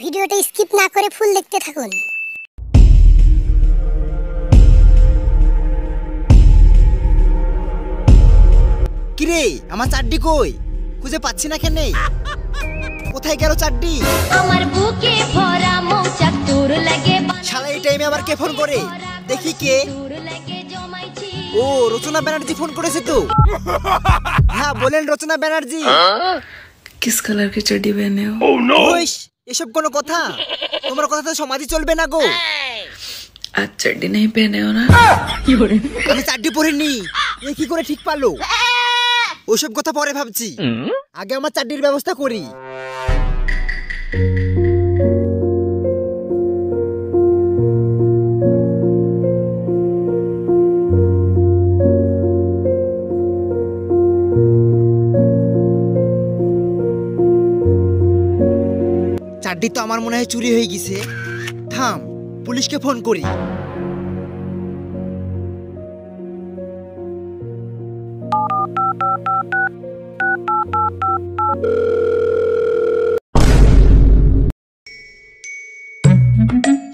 ভিডিওটা স্কিপ না করে ফুল দেখতে থাকুন। কিরে আমার চাড্ডি কই? খুঁজে পাচ্ছি না কেন? কোথায় গেল চাড্ডি? আমার বুকে ভরা মৌচাক তোর লাগে শালা এই টাইমে আবার কে ফোন করে? দেখি কে। ও রচনা ব্যানার্জি ফোন করেছে তো। হ্যাঁ বলেন রচনা ব্যানার্জি। किस कलर की चड्डी पहने हो? এসব কোনো কথা? তোমার কথা তো সমাজই চলবে না গো। आज चड्डी नहीं पहने हो ना? আমি চাড্ডি পরিনি। এ কি করে ঠিক পারলো? ওসব কথা পরে ভাবছি, আগে আমার চাড্ডির ব্যবস্থা করি। চাড্ডি তো আমার মনে হয় চুরি হয়ে গেছে। থাম, পুলিশকে ফোন করি।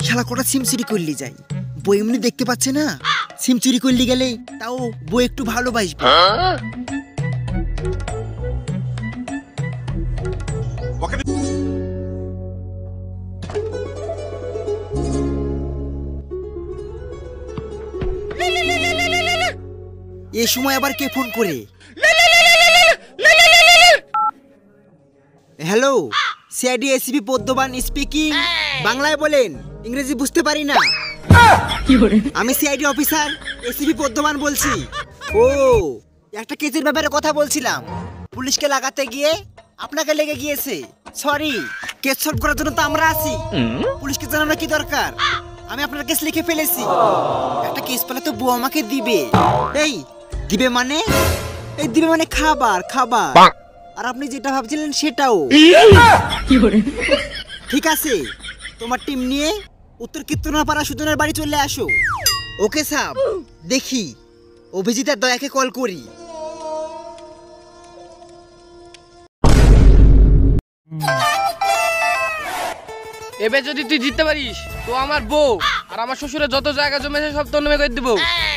শালা কটা সিম চুরি করলি যাই, বই এমনি দেখতে পাচ্ছে না। সিম চুরি করলি গেলে তাও বই একটু ভালোবাসবে। এ সময় আবার কে ফোন করে? Hello, CID ACP Padmaban speaking. বাংলায় বলেন, ইংরেজি বুঝতে পারি না। আমি সিআইডি অফিসার এসিপি পদ্মবান বলছি। ও একটা কেসের ব্যাপারে কথা বলছিলাম, পুলিশকে লাগাতে গিয়ে আপনাকে লেগে গিয়েছে। সরি, কেস সলভ করার জন্য তো আমরা আছি, পুলিশকে জানানোর কি দরকার? আমি আপনার কেস লিখে ফেলেছি। একটা কেস পেলে তো বউ আমাকে দিবে। এই দিবে মানে? এই দিবে মানে খাবার খাবার। আর আপনি যেটা ভাবছিলেন সেটাও। ঠিক আছে, তোমার টিম নিয়ে উত্তর কীর্তনাপাড়া সুজনের বাড়ি চলে আসো। ওকে সাব, দেখি অভিজিৎ আর দয়াকে কল করি। এবার যদি তুই জিততে পারিস তো আমার বউ আর আমার শ্বশুরের যত জায়গা জমেছে সব তোর নামে করে দিব।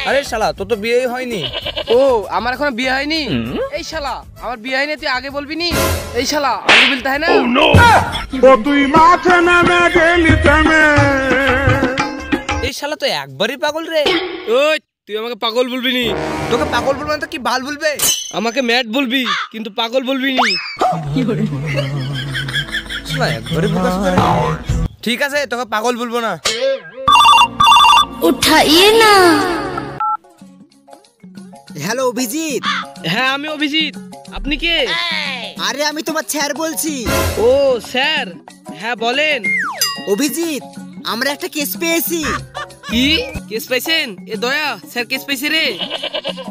আরে শালা তোর তো বিয়ে হয়নি। ও আমার এখনো বিয়ে হয়নি? এই শালা আমার বিয়ে হয়নি তুই আগে বলবি নি? এই শালা আগে বলতে হয় না? তুই মাথা নামে গেলি থেমে। এই শালা তো একবারই পাগল রে। ওই তুই আমাকে পাগল বলবি নি। তোকে পাগল বলবো না তো কি বাল বলবে? আমাকে ম্যাট বলবি কিন্তু পাগল বলবি নি। শালা একবারই প্রকাশ করে। ঠিক আছে, তোকে পাগল বলবো না। উঠাইয়ে না। হ্যালো অভিজিৎ। হ্যাঁ আমি অভিজিৎ, আপনি কে? আরে আমি তোমার স্যার বলছি। ও স্যার, হ্যাঁ বলেন। অভিজিৎ, আমরা একটা কেস পেয়েছি। কি কেস পাইছেন? এ দয়া স্যার কেস পাইছে রে।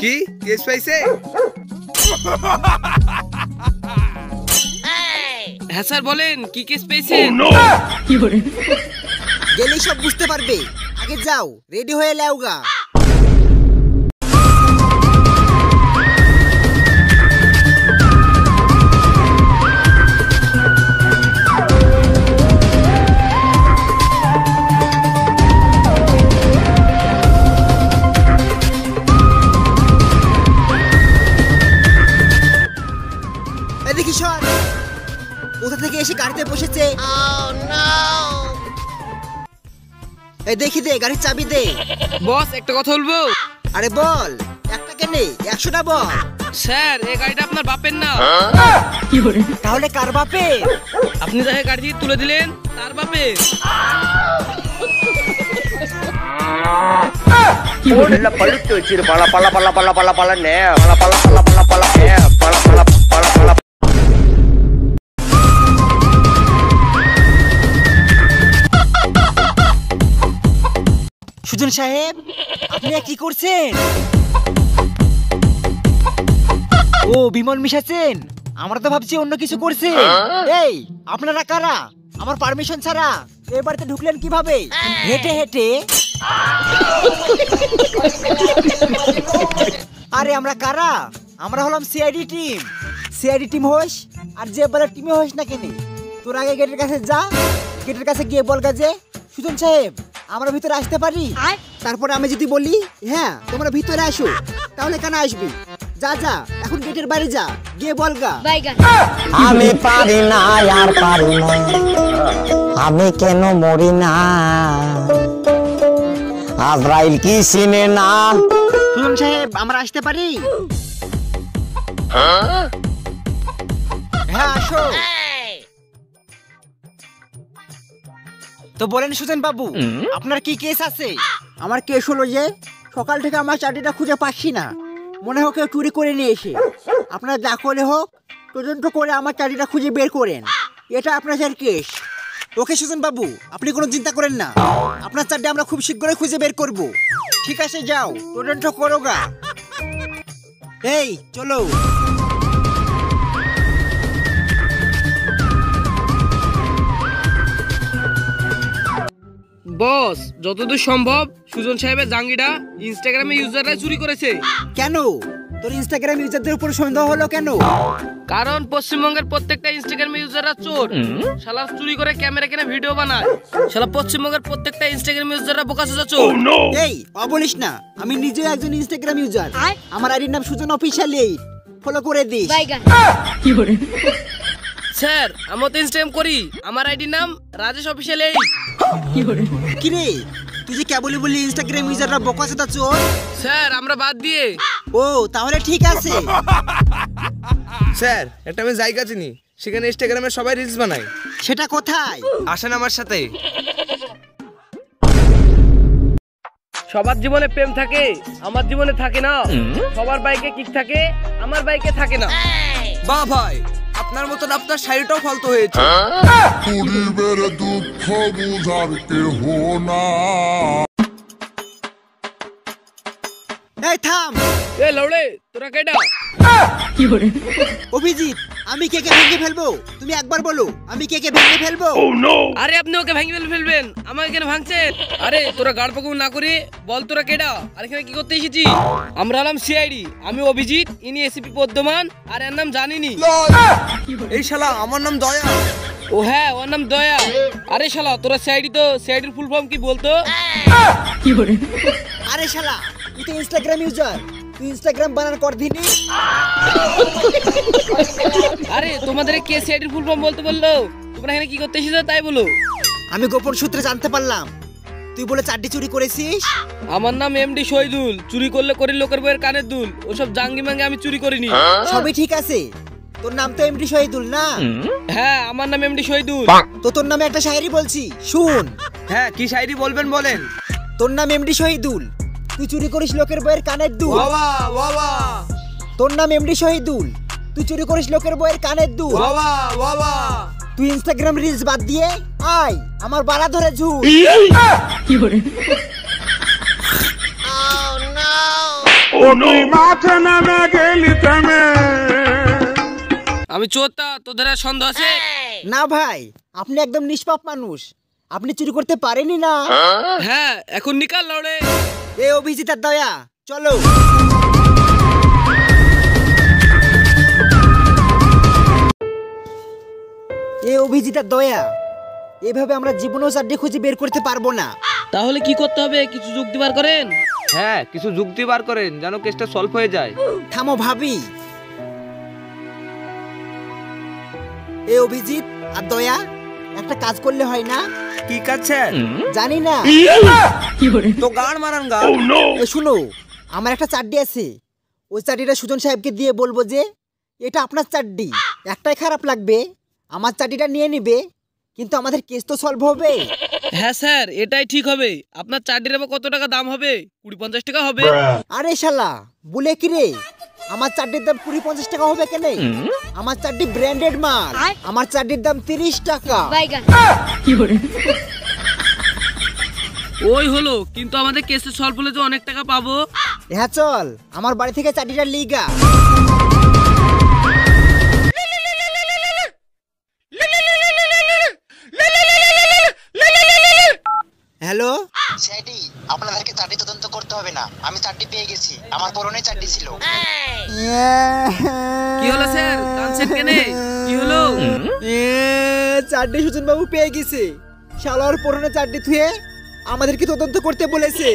কি কেস পাইছে? হ্যাঁ স্যার বলেন কি কেস পেয়েছেন? গেলেই সব বুঝতে পারবে। আগে যাও, রেডি হয়ে লাউগা। দেখি সর, কোথা থেকে এসে গাড়িতে বসেছে। এই দেখি দে, গাড়ির চাবি দে। বস একটা কথা বলবো। আরে বল, একটা কেনে 100টা বল। স্যার এই গাড়িটা আপনার বাপের না। তাহলে কার বাপের? আপনি যাকে গাড়ি থেকে তুলে দিলেন তার বাপের। সুজন সাহেব, আপনি কি করছেন? ও বিমল মিশাচ্ছেন? আমরা তো ভাবছি অন্য কিছু করছেন। এই আপনারা কারা? আমার পারমিশন ছাড়া এই বাড়িতে ঢুকলেন কিভাবে? হেঁটে হেঁটে? আরে আমরা কারা? আমরা হলাম সিআইডি টিম। সিআইডি টিম হোস আর যে বলে টিমে হোস না কেন, তোর আগে গেটের কাছে যা, গেটের কাছে গিয়ে বলগা যে সুজন সাহেব আমরা ভিতরে আসতে পারি। তারপরে আমি যদি বলি হ্যাঁ তোমরা ভিতরে আসো, তাহলে কেন আসবি? যা যা এখন গেটের বাইরে যা, গিয়ে বলগা। আমি পারি না আর পারি না, আমি কেন মরি না, আজরাইল কি চিনে না। সুজন সাহেব আমরা আসতে পারি? হ্যাঁ আসো। তো বলেন সুজন বাবু আপনার কি কেস আছে? আমার কেস হলো যে সকাল থেকে আমার চাকরিটা খুঁজে পাচ্ছি না, মনে হোক কেউ চুরি করে নিয়ে এসে। আপনারা যা করে হোক তদন্ত করে আমার চাকরিটা খুঁজে বের করেন, এটা আপনাদের কেস। ওকে সুজন বাবু আপনি কোনো চিন্তা করেন না, আপনার চাকরি আমরা খুব শীঘ্রই খুঁজে বের করব। ঠিক আছে যাও তদন্ত করো গা। এই চলো। বস যতদূর সম্ভব সুজন সাহেবের জাঙ্গিটা ইনস্টাগ্রামে ইউজাররা চুরি করেছে। কেন তোর ইনস্টাগ্রাম ইউজারদের উপর সন্দেহ হলো কেন? কারণ পশ্চিমবঙ্গের প্রত্যেকটা ইনস্টাগ্রাম ইউজাররা চোর, শালা চুরি করে ক্যামেরা কিনে ভিডিও বানায়। শালা পশ্চিমবঙ্গের প্রত্যেকটা ইনস্টাগ্রাম ইউজাররা বোকাচোদা চোর। এই বলিস না, আমি নিজেও একজন ইনস্টাগ্রাম ইউজার, আমার আইডির নাম সুজন অফিশিয়াল 8, ফলো করে দিস। স্যার আমি তো ইনস্টাগ্রাম করি, আমার আইডির নাম রাজেশ অফিশিয়াল 8। কি রে তুই যে কেবলই বললি ইনস্টাগ্রাম ইউজাররা বোকাচোদা চোর? স্যার আমরা বাদ দিয়ে। ও তাহলে ঠিক আছে। স্যার একটা আমি জায়গা চিনি, সেখানে ইনস্টাগ্রামে সবাই রিলস বানায়। সেটা কোথায়? আসেন আমার সাথে। সবার জীবনে প্রেম থাকে, আমার জীবনে থাকে না। সবার বাইকে কিক থাকে, আমার বাইকে থাকে না। বাহ ভাই আপনার মতন আপনার শাড়িটাও ফালতু হয়েছে। গরিবের দুঃখ বুঝার কেহ না। এই থাম। এ লড়ে তোরা কেডা? অভিজিৎ আমি কে ভেঙে ফেলবো? তুমি একবার বলো আমি কে ভেঙে ফেলবো? আরে আপনি ওকে ভেঙে ফেলবেন, আমাকে কেন ভাঙছেন? আরে তোরা গাড় পাকুম না করে বল তোরা কেডা, আর এখানে কি করতে এসেছি? আমরা হলাম সিআইডি, আমি অভিজিৎ, ইনি এসিপি পদ্মমান, আর এর নাম জানিনি। এই শালা আমার নাম দয়া। ও হ্যাঁ ওর নাম দয়া। আরে শালা তোরা সিআইডি, তো সিআইডির ফুল ফর্ম কি বলতো? আরে শালা তুই তো ইনস্টাগ্রাম ইউজার, তুই ইনস্টাগ্রাম বানান কর দিনি। আরে তোমাদের কে সিআইডির ফুল ফর্ম বলতে বললো? তোমরা এখানে কি করতে এসেছো তাই বলো। আমি গোপন সূত্রে জানতে পারলাম তুই বলে চারটি চুরি করেছিস। আমার নাম এমডি শহীদুল, চুরি করলে করি লোকের বইয়ের কানের দুল, ওসব জাঙ্গি মাঙ্গি আমি চুরি করিনি। সবই ঠিক আছে, তোর নাম তো এমডি শহীদুল না? হ্যাঁ আমার নাম এমডি শহীদুল। তো তোর নামে একটা শায়রি বলছি শুন। হ্যাঁ কি শায়রি বলবেন বলেন। তোর নাম এমডি শহীদুল, তুই চুরি করিস লোকের বইয়ের কানের দুল। বাবা বাবা। তোর নাম এমডি শহীদুল, তুই চুরি করিস লোকের বইয়ের কানের দুল। বাবা বাবা। তুই ইনস্টাগ্রাম রিলস বাদ দিয়ে আয় আমার বাড়া ধরে ঝুল। তুই মাঠে নামে গেলি থেমে। আমি চোরটা, তোদের আর সন্দেহ আছে? না ভাই আপনি একদম নিষ্পাপ মানুষ, আপনি চুরি করতে পারেনি না। হ্যাঁ এখন নিকাল লড়ে। এ অভিজিৎ আর দয়া চলো। এ অভিজিৎ আর দয়া, এভাবে আমরা জীবনেও চাকরি খুঁজে বের করতে পারবো না। তাহলে কি করতে হবে, কিছু যুক্তি বার করেন। হ্যাঁ কিছু যুক্তি বার করেন যেন কেসটা সলভ হয়ে যায়। থামো ভাবি। এ অভিজিৎ আর দয়া একটা কাজ করলে হয় না? কি কাজ স্যার? জানি না। তো গান মারান গা। এ শুনো আমার একটা চাড্ডি আছে, ওই চাড্ডিটা সুজন সাহেবকে দিয়ে বলবো যে এটা আপনার চাড্ডি, একটাই খারাপ লাগবে আমার চাড্ডিটা নিয়ে নিবে, কিন্তু আমাদের কেস তো সলভ হবে। হ্যাঁ স্যার এটাই ঠিক হবে। আপনার চারটির আবার কত টাকা দাম হবে? 20-50 টাকা হবে। আরে শালা বলে কি রে, আমার চাড্ডির দাম 20-50 টাকা হবে কেন? আমার চাড্ডি ব্র্যান্ডেড মাল, আমার চাড্ডির দাম 30 টাকা। ওই হলো, কিন্তু আমাদের কেস সলভ হলে তো অনেক টাকা পাবো। হ্যাঁ চল আমার বাড়ি থেকে চাড্ডিটা লিগা। হ্যালো সিআইডি, আপনাদেরকে চাকরি তদন্ত করতে হবে না, আমি চাকরি পেয়ে গেছি, আমার পরনে চাকরি ছিল। কি হলো স্যার, কাঁদছেন কেন? কি হলো? চাড্ডি সুজন বাবু পেয়ে গেছে, শালার পরনে চাড্ডি থুয়ে আমাদেরকে তদন্ত করতে বলেছে।